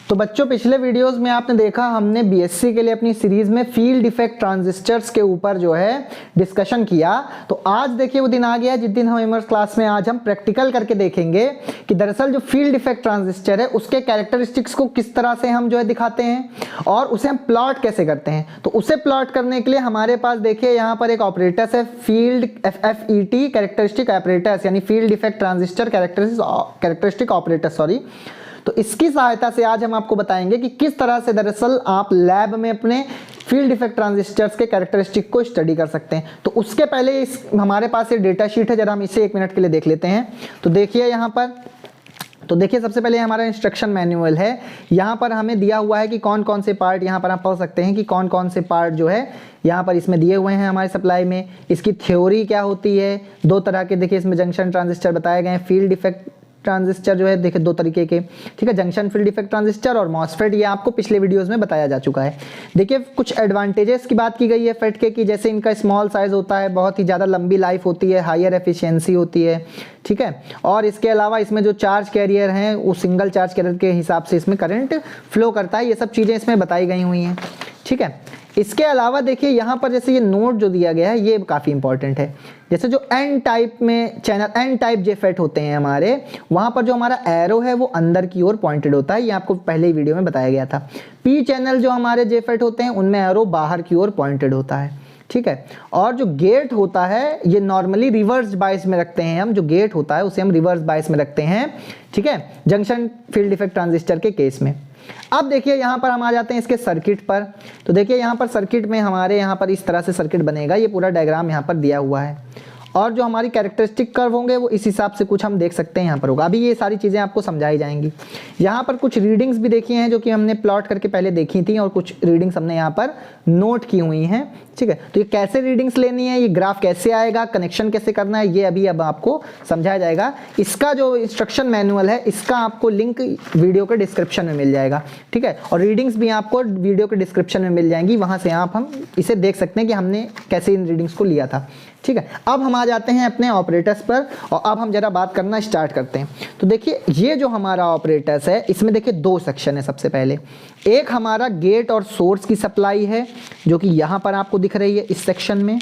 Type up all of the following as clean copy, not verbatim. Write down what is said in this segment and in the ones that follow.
तो बच्चों पिछले वीडियोस में आपने देखा हमने बीएससी के लिए अपनी सीरीज में फील्ड इफेक्ट ट्रांजिस्टर्स के ऊपर जो है डिस्कशन किया। तो आज देखिए वो दिन आ गया जिस दिन हम इमर्स क्लास में आज हम प्रैक्टिकल करके देखेंगे कि दरअसल जो फील्ड इफेक्ट ट्रांजिस्टर है उसके कैरेक्टरिस्टिक्स को किस तरह से हम जो है दिखाते हैं और उसे हम प्लॉट कैसे करते हैं। तो उसे प्लॉट करने के लिए हमारे पास देखिए यहाँ पर एक ऑपरेटर्स है फील्ड FET कैरेक्टरिस्टिक ऑपरेटर्स यानी field effect transistor characteristic operator sorry. तो इसकी सहायता से आज हम आपको बताएंगे कि किस तरह से दरअसल आप लैब में अपने फील्ड इफेक्ट ट्रांजिस्टर्स के कैरेक्टरिस्टिक को स्टडी कर सकते हैं। तो उसके पहले हमारे पास ये डेटा शीट है, जरा हम इसे 1 मिनट के लिए देख लेते हैं। तो देखिए यहाँ पर, तो देखिए सबसे पहले हमारा इंस्ट्रक्शन मैनुअल है। यहाँ पर हमें दिया हुआ है कि कौन कौन से पार्ट, यहाँ पर आप पढ़ सकते हैं कि कौन कौन से पार्ट जो है यहाँ पर इसमें दिए हुए हैं हमारे सप्लाई में। इसकी थ्योरी क्या होती है, 2 तरह के देखिए इसमें जंक्शन ट्रांजिस्टर बताए गए हैं। फील्ड इफेक्ट ट्रांजिस्टर जो है देखिए 2 तरीके के, ठीक है, जंक्शन फील्ड इफेक्ट ट्रांजिस्टर और मॉसफेट, ये आपको पिछले वीडियोस में बताया जा चुका है। देखिए कुछ एडवांटेजेस की बात की गई है फेट के कि जैसे इनका स्मॉल साइज होता है, बहुत ही ज़्यादा लंबी लाइफ होती है, हायर एफिशिएंसी होती है, ठीक है। और इसके अलावा इसमें जो चार्ज कैरियर हैं वो सिंगल चार्ज कैरियर के हिसाब से इसमें करंट फ्लो करता है। ये सब चीज़ें इसमें बताई गई हुई हैं, ठीक है। इसके अलावा देखिए यहाँ पर जैसे ये नोट जो दिया गया है ये काफ़ी इंपॉर्टेंट है। जैसे जो एन टाइप में चैनल एन टाइप जेफेट होते हैं हमारे, वहाँ पर जो हमारा एरो है वो अंदर की ओर पॉइंटेड होता है, ये आपको पहले ही वीडियो में बताया गया था। पी चैनल जो हमारे जेफेट होते हैं उनमें एरो बाहर की ओर पॉइंटेड होता है, ठीक है। और जो गेट होता है ये नॉर्मली रिवर्स बायस में रखते हैं हम, जो गेट होता है उसे हम रिवर्स बायस में रखते हैं, ठीक है, जंक्शन फील्ड इफेक्ट ट्रांजिस्टर के केस में। अब देखिए यहाँ पर हम आ जाते हैं इसके सर्किट पर। तो देखिए यहाँ पर सर्किट में हमारे यहाँ पर इस तरह से सर्किट बनेगा, ये पूरा डायग्राम यहाँ पर दिया हुआ है और जो हमारी कैरेक्टरिस्टिक कर्व होंगे वो इस हिसाब से कुछ हम देख सकते हैं यहाँ पर होगा। अभी ये सारी चीज़ें आपको समझाई जाएंगी। यहाँ पर कुछ रीडिंग्स भी देखी हैं जो कि हमने प्लॉट करके पहले देखी थी और कुछ रीडिंग्स हमने यहाँ पर नोट की हुई हैं, ठीक है। तो ये कैसे रीडिंग्स लेनी है, ये ग्राफ कैसे आएगा, कनेक्शन कैसे करना है, ये अभी अब आपको समझाया जाएगा। इसका जो इंस्ट्रक्शन मैनुअल है इसका आपको लिंक वीडियो के डिस्क्रिप्शन में मिल जाएगा, ठीक है। और रीडिंग्स भी आपको वीडियो के डिस्क्रिप्शन में मिल जाएंगी, वहाँ से हम इसे देख सकते हैं कि हमने कैसे इन रीडिंग्स को लिया था, ठीक है। अब हम आ जाते हैं अपने ऑपरेटर्स पर और अब हम जरा बात करना स्टार्ट करते हैं। तो देखिए ये जो हमारा ऑपरेटर्स है इसमें देखिए 2 सेक्शन है। सबसे पहले एक हमारा गेट और सोर्स की सप्लाई है जो कि यहाँ पर आपको दिख रही है इस सेक्शन में,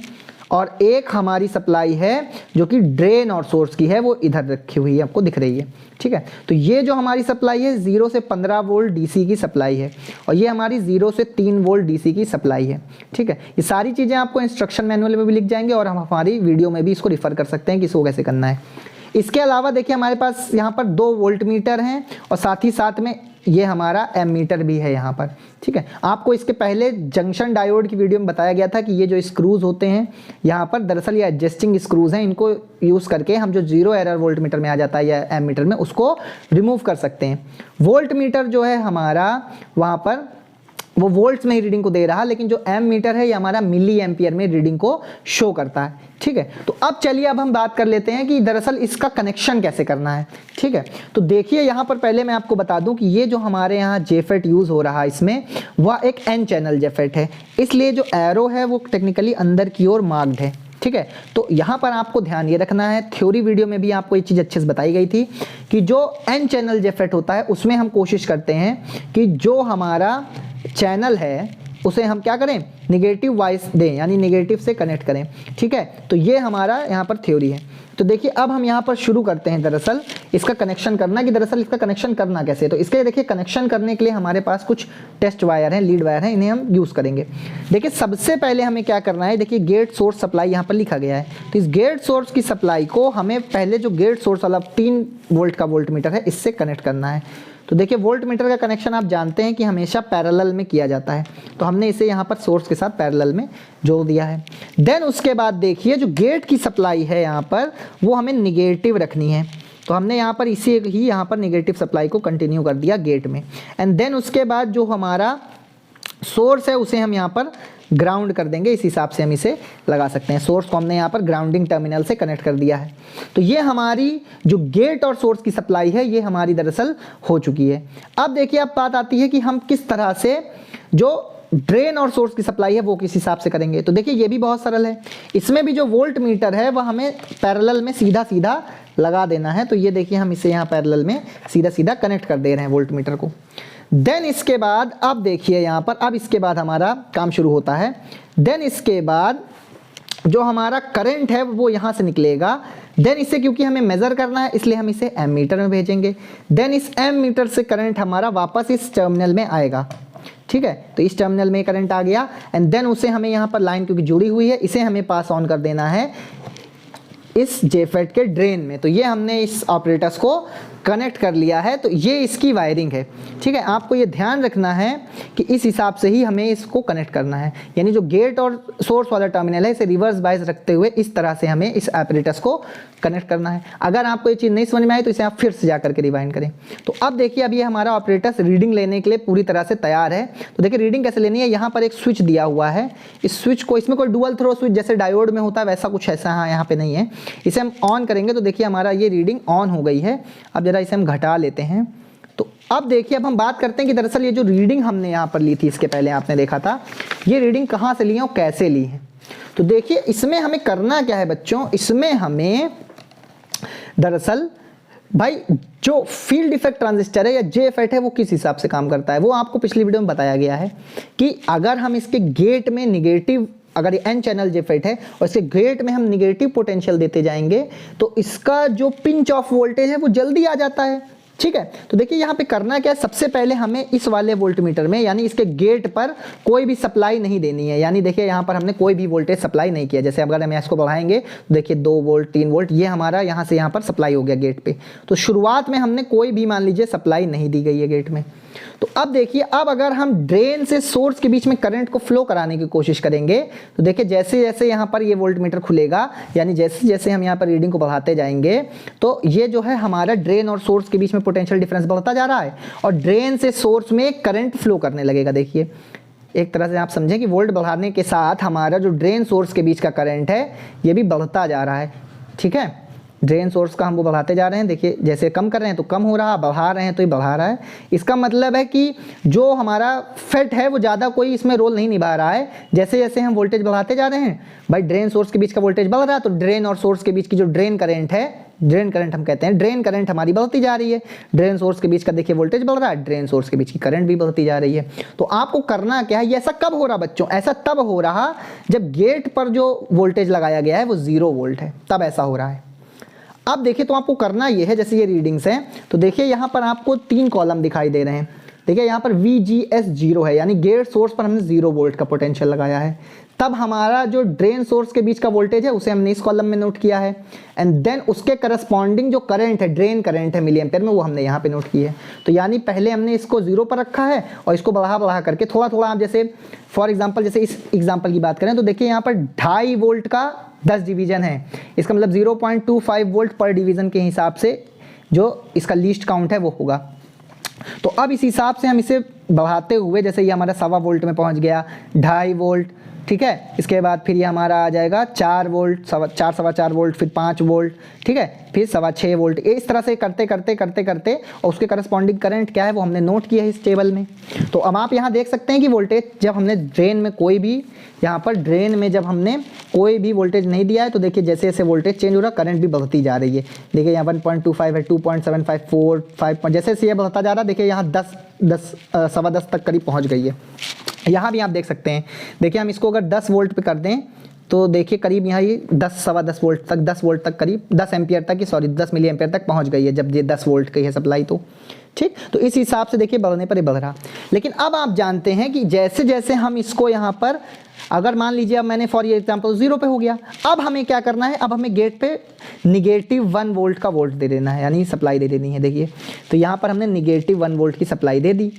और एक हमारी सप्लाई है जो कि ड्रेन और सोर्स की है, वो इधर रखी हुई है आपको दिख रही है, ठीक है। तो ये जो हमारी सप्लाई है 0 से 15 वोल्ट डीसी की सप्लाई है और ये हमारी 0 से 3 वोल्ट डीसी की सप्लाई है, ठीक है। ये सारी चीज़ें आपको इंस्ट्रक्शन मैनुअल में भी लिख जाएंगे और हम हमारी वीडियो में भी इसको रिफर कर सकते हैं कि इसको कैसे करना है। इसके अलावा देखिए हमारे पास यहाँ पर 2 वोल्ट मीटर हैं और साथ ही साथ में ये हमारा एम मीटर भी है यहाँ पर, ठीक है। आपको इसके पहले जंक्शन डायोड की वीडियो में बताया गया था कि ये जो स्क्रूज होते हैं यहाँ पर दरअसल ये एडजस्टिंग स्क्रूज हैं, इनको यूज़ करके हम जो 0 एरर वोल्ट मीटर में आ जाता है या एम मीटर में उसको रिमूव कर सकते हैं। वोल्ट मीटर जो है हमारा वहाँ पर वो वोल्ट्स में ही रीडिंग को दे रहा, लेकिन जो एम मीटर है ये हमारा मिली एम्पियर में रीडिंग को शो करता है, ठीक है। तो अब चलिए अब हम बात कर लेते हैं कि दरअसल इसका कनेक्शन कैसे करना है, ठीक है। तो देखिए यहाँ पर पहले मैं आपको बता दूं कि ये जो हमारे यहाँ जेफेट यूज़ हो रहा है इसमें वह एक एन चैनल जेफेट है, इसलिए जो एरो है वो टेक्निकली अंदर की ओर मार्क्ड है, ठीक है। तो यहाँ पर आपको ध्यान ये रखना है, थ्योरी वीडियो में भी आपको ये चीज़ अच्छे से बताई गई थी कि जो एन चैनल जेफेट होता है उसमें हम कोशिश करते हैं कि जो हमारा चैनल है उसे हम क्या करें, निगेटिव वाइस दें, यानी निगेटिव से कनेक्ट करें, ठीक है। तो ये हमारा यहाँ पर थ्योरी है। तो देखिए अब हम यहाँ पर शुरू करते हैं दरअसल इसका कनेक्शन करना कि दरअसल इसका कनेक्शन करना कैसे है। तो इसके देखिए कनेक्शन करने के लिए हमारे पास कुछ टेस्ट वायर हैं, लीड वायर हैं, इन्हें हम यूज़ करेंगे। देखिए सबसे पहले हमें क्या करना है, देखिए गेट सोर्स सप्लाई यहाँ पर लिखा गया है। तो इस गेट सोर्स की सप्लाई को हमें पहले जो गेट सोर्स वाला 3 वोल्ट का वोल्ट मीटर है इससे कनेक्ट करना है। तो देखिए वोल्ट मीटर का कनेक्शन आप जानते हैं कि हमेशा पैरेलल में किया जाता है, तो हमने इसे यहाँ पर सोर्स के साथ पैरेलल में जोड़ दिया है। देन उसके बाद देखिए जो गेट की सप्लाई है यहाँ पर वो हमें निगेटिव रखनी है, तो हमने यहाँ पर इसे ही यहाँ पर निगेटिव सप्लाई को कंटिन्यू कर दिया गेट में। एंड देन उसके बाद जो हमारा सोर्स है उसे हम यहाँ पर ग्राउंड कर देंगे, इस हिसाब से हम इसे लगा सकते हैं। सोर्स को हमने यहाँ पर ग्राउंडिंग टर्मिनल से कनेक्ट कर दिया है। तो ये हमारी जो गेट और सोर्स की सप्लाई है ये हमारी दरअसल हो चुकी है। अब देखिए अब बात आती है कि हम किस तरह से जो ड्रेन और सोर्स की सप्लाई है वो किस हिसाब से करेंगे। तो देखिए ये भी बहुत सरल है, इसमें भी जो वोल्ट मीटर है वह हमें पैरेलल में सीधा सीधा लगा देना है। तो ये देखिए हम इसे यहाँ पैरेलल में सीधा सीधा कनेक्ट कर दे रहे हैं वोल्ट मीटर को। देन इसके बाद अब देखिए यहाँ पर, अब इसके बाद हमारा काम शुरू होता है। देन इसके बाद जो हमारा करंट है वो यहाँ से निकलेगा। देन इसे क्योंकि हमें मेजर करना है इसलिए हम इसे एमीटर में भेजेंगे। देन इस एमीटर से करंट हमारा वापस इस टर्मिनल में आएगा, ठीक है। तो इस टर्मिनल में करंट आ गया एंड देन उसे हमें यहाँ पर लाइन क्योंकि जुड़ी हुई है इसे हमें पास ऑन कर देना है इस जेफेट के ड्रेन में। तो ये हमने इस ऑपरेटर्स को कनेक्ट कर लिया है, तो ये इसकी वायरिंग है, ठीक है। आपको ये ध्यान रखना है कि इस हिसाब से ही हमें इसको कनेक्ट करना है, यानी जो गेट और सोर्स वाला टर्मिनल है इसे रिवर्स बायस रखते हुए इस तरह से हमें इस ऑपरेटर्स को कनेक्ट करना है। अगर आपको ये चीज़ नहीं समझ में आई तो इसे आप फिर से जा करके रिवाइंड करें। तो अब देखिए अब ये हमारा ऑपरेटर्स रीडिंग लेने के लिए पूरी तरह से तैयार है। तो देखिए रीडिंग कैसे लेनी है, यहाँ पर एक स्विच दिया हुआ है, इस स्विच को, इसमें कोई डुअल थ्रो स्विच जैसे डायोड में होता है वैसा कुछ ऐसा हाँ यहाँ पे नहीं है। इसे हम ऑन करेंगे तो देखिए हमारा ये रीडिंग ऑन हो गई है। अब जरा इसे हम घटा लेते हैं। तो अब देखिए अब हम बात करते हैं कि दरअसल ये जो रीडिंग हमने यहाँ पर ली थी इसके पहले आपने देखा था, ये रीडिंग कहाँ से ली है और कैसे ली है। तो देखिए इसमें हमें करना क्या है बच्चों, इसमें हमें दरअसल भाई जो फील्ड इफेक्ट ट्रांजिस्टर है या जेफेट है वो किस हिसाब से काम करता है वो आपको पिछली वीडियो में बताया गया है कि अगर हम इसके गेट में निगेटिव, अगर ये एन चैनल जेफेट है और इसके गेट में हम निगेटिव पोटेंशियल देते जाएंगे तो इसका जो पिंच ऑफ वोल्टेज है वो जल्दी आ जाता है, ठीक है। तो देखिए यहाँ पे करना क्या है, सबसे पहले हमें इस वाले वोल्टमीटर में यानी इसके गेट पर कोई भी सप्लाई नहीं देनी है। यानी देखिए यहाँ पर हमने कोई भी वोल्टेज सप्लाई नहीं किया। जैसे अगर हम इसको बढ़ाएंगे तो देखिए 2 वोल्ट 3 वोल्ट ये हमारा यहाँ से यहाँ पर सप्लाई हो गया गेट पे। तो शुरुआत में हमने कोई भी मान लीजिए सप्लाई नहीं दी गई है गेट में। तो अब देखिए अब अगर हम ड्रेन से सोर्स के बीच में करंट को फ्लो कराने की कोशिश करेंगे तो देखिए जैसे जैसे यहाँ पर ये वोल्टमीटर खुलेगा यानी जैसे जैसे हम यहाँ पर रीडिंग को बढ़ाते जाएंगे तो ये जो है हमारा ड्रेन और सोर्स के बीच में पोटेंशियल डिफरेंस बढ़ता जा रहा है और ड्रेन से सोर्स में करंट फ्लो करने लगेगा। देखिए एक तरह से आप समझें कि वोल्ट बढ़ाने के साथ हमारा जो ड्रेन सोर्स के बीच का करंट है ये भी बढ़ता जा रहा है, ठीक है। ड्रेन सोर्स का हम वो बढ़ाते जा रहे हैं, देखिए जैसे कम कर रहे हैं तो कम हो रहा, बढ़ा रहे हैं तो ये बढ़ा रहा है। इसका मतलब है कि जो हमारा फेट है वो ज़्यादा कोई इसमें रोल नहीं निभा रहा है। जैसे जैसे हम वोल्टेज बढ़ाते जा रहे हैं भाई ड्रेन सोर्स के बीच का वोल्टेज बढ़ रहा है तो ड्रेन और सोर्स के बीच की जो ड्रेन करंट है, ड्रेन करंट हम कहते हैं, ड्रेन करंट हमारी बढ़ती जा रही है। ड्रेन सोर्स के बीच का देखिए वोल्टेज बढ़ रहा है, ड्रेन सोर्स के बीच की करंट भी बढ़ती जा रही है। तो आपको करना क्या है, ये ऐसा कब हो रहा बच्चों, ऐसा तब हो रहा जब गेट पर जो वोल्टेज लगाया गया है वो 0 वोल्ट है, तब ऐसा हो रहा है। अब देखिए तो आपको करना ये है, जैसे ये रीडिंग्स हैं तो देखिए यहाँ पर आपको 3 कॉलम दिखाई दे रहे हैं। देखिए यहाँ पर VGS 0 है यानी गेट सोर्स पर हमने 0 वोल्ट का पोटेंशियल लगाया है। तब हमारा जो ड्रेन सोर्स के बीच का वोल्टेज है उसे हमने इस कॉलम में नोट किया है एंड देन उसके करस्पॉन्डिंग जो करंट है, ड्रेन करंट है मिली एम्पेयर में, वो हमने यहाँ पे नोट की है। तो यानी पहले हमने इसको 0 पर रखा है और इसको बढ़ा बढ़ा करके थोड़ा थोड़ा, आप जैसे फॉर एग्जाम्पल जैसे इस एग्जाम्पल की बात करें तो देखिए यहाँ पर 2.5 वोल्ट का 10 डिवीजन है, इसका मतलब 0.25 वोल्ट पर डिवीजन के हिसाब से जो इसका लीस्ट काउंट है वो होगा। तो अब इस हिसाब से हम इसे बढ़ाते हुए जैसे ये हमारा 1.25 वोल्ट में पहुंच गया, 2.5 वोल्ट, ठीक है। इसके बाद फिर ये हमारा आ जाएगा 4 वोल्ट, 4.25 वोल्ट, फिर 5 वोल्ट, ठीक है, फिर 6.25 वोल्ट। इस तरह से करते करते करते करते और उसके करस्पॉन्डिंग करंट क्या है वो हमने नोट किया है इस टेबल में। तो अब आप यहाँ देख सकते हैं कि वोल्टेज जब हमने ड्रेन में कोई भी, यहाँ पर ड्रेन में जब हमने कोई भी वोल्टेज नहीं दिया है तो देखिए जैसे जैसे वोल्टेज चेंज हो रहा है करंट भी बढ़ती जा रही है। देखिए यहाँ 1.25 है, 2.75, 4, 5, जैसे जैसे ये बढ़ता जा रहा है देखिए यहाँ 10 तक करीब पहुँच गई है। यहाँ भी आप देख सकते हैं, देखिए हम इसको अगर 10 वोल्ट पे कर दें तो देखिए करीब यहाँ ये 10 वोल्ट तक, 10 वोल्ट तक करीब 10 एम्पियर तक, 10 मिली एम्पियर तक पहुँच गई है जब ये 10 वोल्ट की है सप्लाई। तो ठीक, तो इस हिसाब से देखिए बढ़ने पर ही बढ़ रहा। लेकिन अब आप जानते हैं कि जैसे जैसे हम इसको यहाँ पर अगर मान लीजिए अब मैंने फॉर एग्जाम्पल 0 पे हो गया, अब हमें क्या करना है, अब हमें गेट पे -1 वोल्ट का वोल्ट दे देना है यानी सप्लाई दे देनी है। देखिए तो यहाँ पर हमने -1 वोल्ट की सप्लाई दे दी।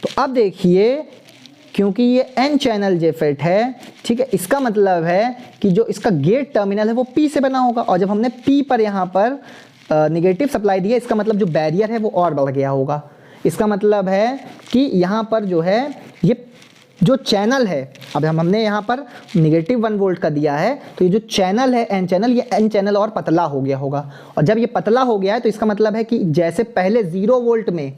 तो अब देखिए क्योंकि ये एन चैनल जेफेट है, ठीक है, इसका मतलब है कि जो इसका गेट टर्मिनल है वो P से बना होगा और जब हमने P पर यहाँ पर निगेटिव सप्लाई दी है इसका मतलब जो बैरियर है वो और बढ़ गया होगा। इसका मतलब है कि यहाँ पर जो है ये जो चैनल है, अब हमने यहाँ पर -1 वोल्ट का दिया है तो ये जो चैनल है एन चैनल, ये एन चैनल और पतला हो गया होगा। और जब ये पतला हो गया है तो इसका मतलब है कि जैसे पहले 0 वोल्ट में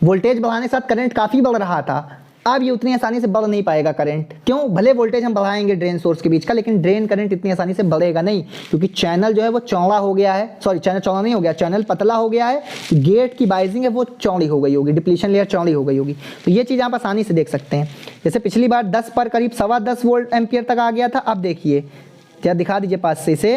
वोल्टेज बढ़ाने के साथ करंट काफ़ी बढ़ रहा था, अब ये उतनी आसानी से बढ़ नहीं पाएगा करंट। क्यों? भले वोल्टेज हम बढ़ाएंगे ड्रेन सोर्स के बीच का, लेकिन ड्रेन करंट इतनी आसानी से बढ़ेगा नहीं, क्योंकि चैनल जो है वो चौड़ा हो गया है, सॉरी चैनल चौड़ा नहीं हो गया, चैनल पतला हो गया है, गेट की बाइजिंग है वो चौड़ी हो गई होगी, डिप्लीशन लेयर चौड़ी हो गई होगी। तो ये चीज़ आप आसानी से देख सकते हैं। जैसे पिछली बार 10 पर करीब 10.25 वोल्ट एम्पियर तक आ गया था, अब देखिए क्या दिखा दीजिए पास से इसे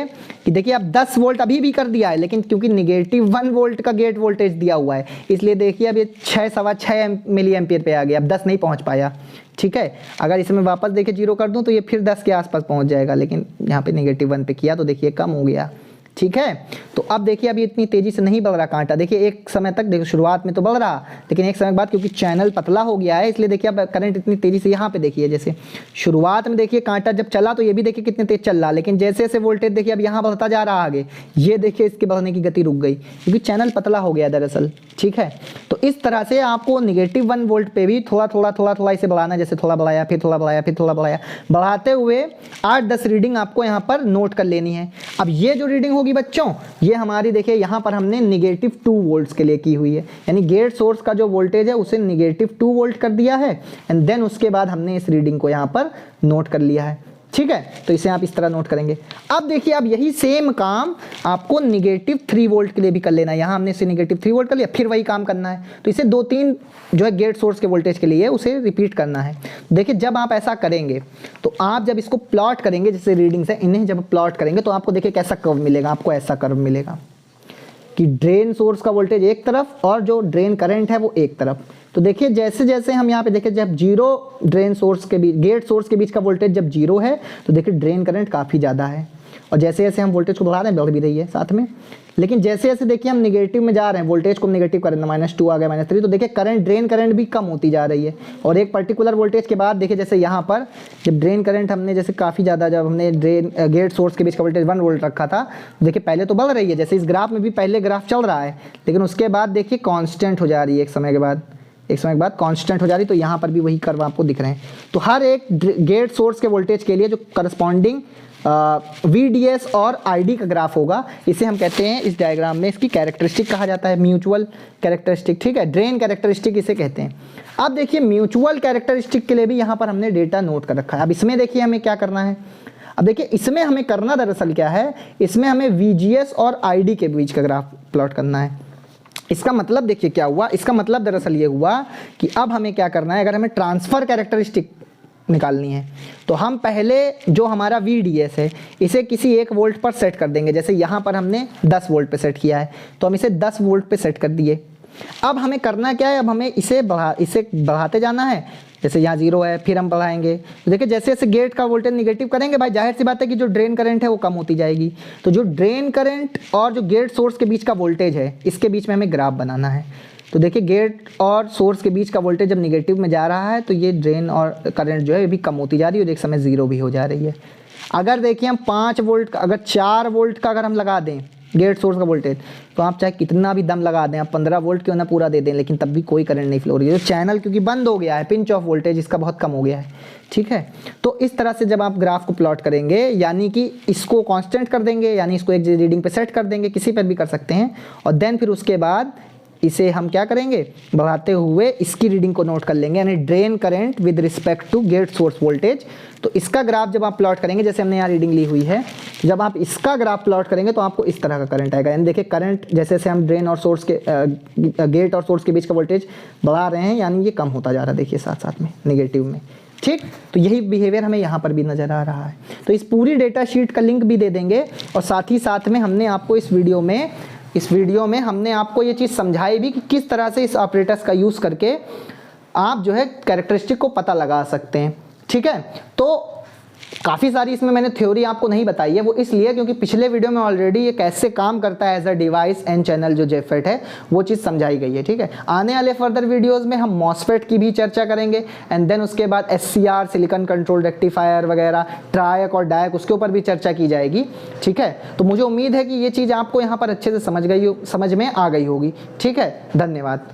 कि देखिए अब 10 वोल्ट अभी भी कर दिया है, लेकिन क्योंकि -1 वोल्ट का गेट वोल्टेज दिया हुआ है, इसलिए देखिए अब ये 6.25 मिली एम्पियर पे आ गया, अब 10 नहीं पहुंच पाया। ठीक है, अगर इसमें वापस देखिए 0 कर दूं तो ये फिर 10 के आसपास पहुंच जाएगा, लेकिन यहाँ पे -1 पे किया तो देखिए कम हो गया। ठीक है, तो अब देखिए अभी इतनी तेजी से नहीं बढ़ रहा कांटा। देखिए एक समय तक देखो शुरुआत में तो बढ़ रहा, लेकिन एक समय बाद क्योंकि चैनल पतला हो गया है, इसलिए देखिए अब करंट इतनी तेजी से यहाँ पे देखिए, जैसे शुरुआत में देखिए कांटा जब चला तो ये भी देखिए कितने तेज चल रहा, लेकिन जैसे जैसे वोल्टेज देखिए अब यहाँ बढ़ता जा रहा आगे, ये देखिए इसके बढ़ने की गति रुक गई क्योंकि चैनल पतला हो गया दरअसल। ठीक है, तो इस तरह से आपको -1 वोल्ट पे भी थोड़ा थोड़ा इसे बढ़ाना, जैसे थोड़ा बढ़ाया फिर थोड़ा बढ़ाया फिर थोड़ा बढ़ाया, बढ़ाते हुए 8-10 रीडिंग आपको यहाँ पर नोट कर लेनी है। अब ये जो रीडिंग होगी बच्चों, ये हमारी देखिए यहाँ पर हमने -2 वोल्ट्स के लिए की हुई है, यानी गेट सोर्स का जो वोल्टेज है उसे -2 वोल्ट कर दिया है, एंड देन उसके बाद हमने इस रीडिंग को यहाँ पर नोट कर लिया है। ठीक है, तो इसे आप इस तरह नोट करेंगे। अब देखिए अब यही सेम काम आपको -3 वोल्ट के लिए भी कर लेना है। यहाँ हमने इसे -3 वोल्ट कर लिया, फिर वही काम करना है, तो इसे 2-3 जो है गेट सोर्स के वोल्टेज के लिए उसे रिपीट करना है। देखिए जब आप ऐसा करेंगे तो आप जब इसको प्लॉट करेंगे, जैसे रीडिंग्स है इन्हें जब प्लॉट करेंगे तो आपको देखिए कैसा कर्व मिलेगा, आपको ऐसा कर्व मिलेगा कि ड्रेन सोर्स का वोल्टेज एक तरफ और जो ड्रेन करंट है वो एक तरफ। तो देखिए जैसे जैसे हम यहाँ पे देखिए जब 0 ड्रेन सोर्स के बीच, गेट सोर्स के बीच का वोल्टेज जब 0 है तो देखिए ड्रेन करंट काफ़ी ज़्यादा है, और जैसे जैसे हम वोल्टेज को बढ़ा रहे हैं बढ़ भी रही है साथ में, लेकिन जैसे जैसे देखिए हम नेगेटिव में जा रहे हैं, वोल्टेज को नेगेटिव कर रहे हैं, -2 आ गया -3, तो देखिए करंट, ड्रेन करंट भी कम होती जा रही है। और एक पर्टिकुलर वोल्टेज के बाद देखिए जैसे यहाँ पर जब ड्रेन करंट हमने जैसे काफ़ी ज़्यादा, जब हमने गेट सोर्स के बीच का वोल्टेज 1 वोल्ट रखा था, देखिए पहले तो बढ़ रही है, जैसे इस ग्राफ में भी पहले ग्राफ चल रहा है, लेकिन उसके बाद देखिए कॉन्स्टेंट हो जा रही है, एक समय के बाद कांस्टेंट हो जा रही, तो यहाँ पर भी वही कर्व आपको दिख रहे हैं। तो हर एक गेट सोर्स के वोल्टेज के लिए जो करस्पॉन्डिंग VDS और ID का ग्राफ होगा, इसे हम कहते हैं इस डायग्राम में, इसकी कैरेक्टरिस्टिक कहा जाता है, म्यूचुअल कैरेक्टरिस्टिक। ठीक है, ड्रेन कैरेक्टरिस्टिक इसे कहते हैं। अब देखिए म्यूचुअल कैरेक्टरिस्टिक के लिए भी यहाँ पर हमने डेटा नोट कर रखा है। अब इसमें देखिए हमें क्या करना है, अब देखिए इसमें हमें करना दरअसल क्या है, इसमें हमें VGS और ID के बीच का ग्राफ प्लॉट करना है। इसका मतलब देखिए क्या हुआ, इसका मतलब दरअसल ये हुआ कि अब हमें क्या करना है, अगर हमें ट्रांसफ़र कैरेक्टरिस्टिक निकालनी है तो हम पहले जो हमारा VDS है इसे किसी 1 वोल्ट पर सेट कर देंगे। जैसे यहाँ पर हमने 10 वोल्ट पे सेट किया है, तो हम इसे 10 वोल्ट पे सेट कर दिए। अब हमें करना क्या है, अब हमें इसे बढ़ाते जाना है। जैसे यहाँ 0 है, फिर हम बढ़ाएंगे, तो देखिए जैसे जैसे गेट का वोल्टेज निगेटिव करेंगे, भाई जाहिर सी बात है कि जो ड्रेन करंट है वो कम होती जाएगी। तो जो ड्रेन करंट और जो गेट सोर्स के बीच का वोल्टेज है, इसके बीच में हमें ग्राफ बनाना है। तो देखिए गेट और सोर्स के बीच का वोल्टेज जब निगेटिव में जा रहा है तो ये ड्रेन और करंट जो है ये भी कम होती जा रही है, और एक समय 0 भी हो जा रही है। अगर देखिए हम 5 वोल्ट का, अगर 4 वोल्ट का अगर हम लगा दें गेट सोर्स का वोल्टेज, तो आप चाहे कितना भी दम लगा दें, आप 15 वोल्ट क्यों ना पूरा दे दें, लेकिन तब भी कोई करंट नहीं फ्लो हो रही है। जो चैनल क्योंकि बंद हो गया है, पिंच ऑफ वोल्टेज इसका बहुत कम हो गया है। ठीक है, तो इस तरह से जब आप ग्राफ को प्लॉट करेंगे, यानी कि इसको कांस्टेंट कर देंगे, यानी इसको एक रीडिंग पे सेट कर देंगे, किसी पर भी कर सकते हैं, और देन फिर उसके बाद इसे हम क्या करेंगे, बढ़ाते हुए इसकी रीडिंग को नोट कर लेंगे, यानी drain current with respect to gate source voltage. तो इसका ग्राफ जब आप प्लॉट करेंगे, जैसे हमने यहाँ रीडिंग ली हुई है, जब आप इसका ग्राफ प्लॉट करेंगे तो आपको इस तरह का करंट आएगा। यानी देखिए करंट जैसे जैसे हम ड्रेन और सोर्स के गेट और सोर्स के बीच का वोल्टेज बढ़ा रहे हैं, यानी ये कम होता जा रहा है, देखिए साथ साथ में निगेटिव में। ठीक, तो यही बिहेवियर हमें यहाँ पर भी नज़र आ रहा है। तो इस पूरी डेटा शीट का लिंक भी दे देंगे, और साथ ही साथ में हमने आपको इस वीडियो में हमने आपको ये चीज़ समझाई भी कि किस तरह से इस ऑपरेटर्स का यूज़ करके आप जो है कैरेक्टरिस्टिक को पता लगा सकते हैं। ठीक है, तो काफ़ी सारी इसमें मैंने थ्योरी आपको नहीं बताई है, वो इसलिए क्योंकि पिछले वीडियो में ऑलरेडी ये कैसे काम करता है as a device and channel जो जेफेट है, वो चीज़ समझाई गई है। ठीक है, आने वाले फर्दर वीडियोस में हम मॉसफेट की भी चर्चा करेंगे, एंड देन उसके बाद SCR सिलिकॉन कंट्रोल रेक्टिफायर वगैरह, ट्रायक और डायक, उसके ऊपर भी चर्चा की जाएगी। ठीक है, तो मुझे उम्मीद है कि ये चीज़ आपको यहाँ पर अच्छे से समझ में आ गई होगी। ठीक है, धन्यवाद।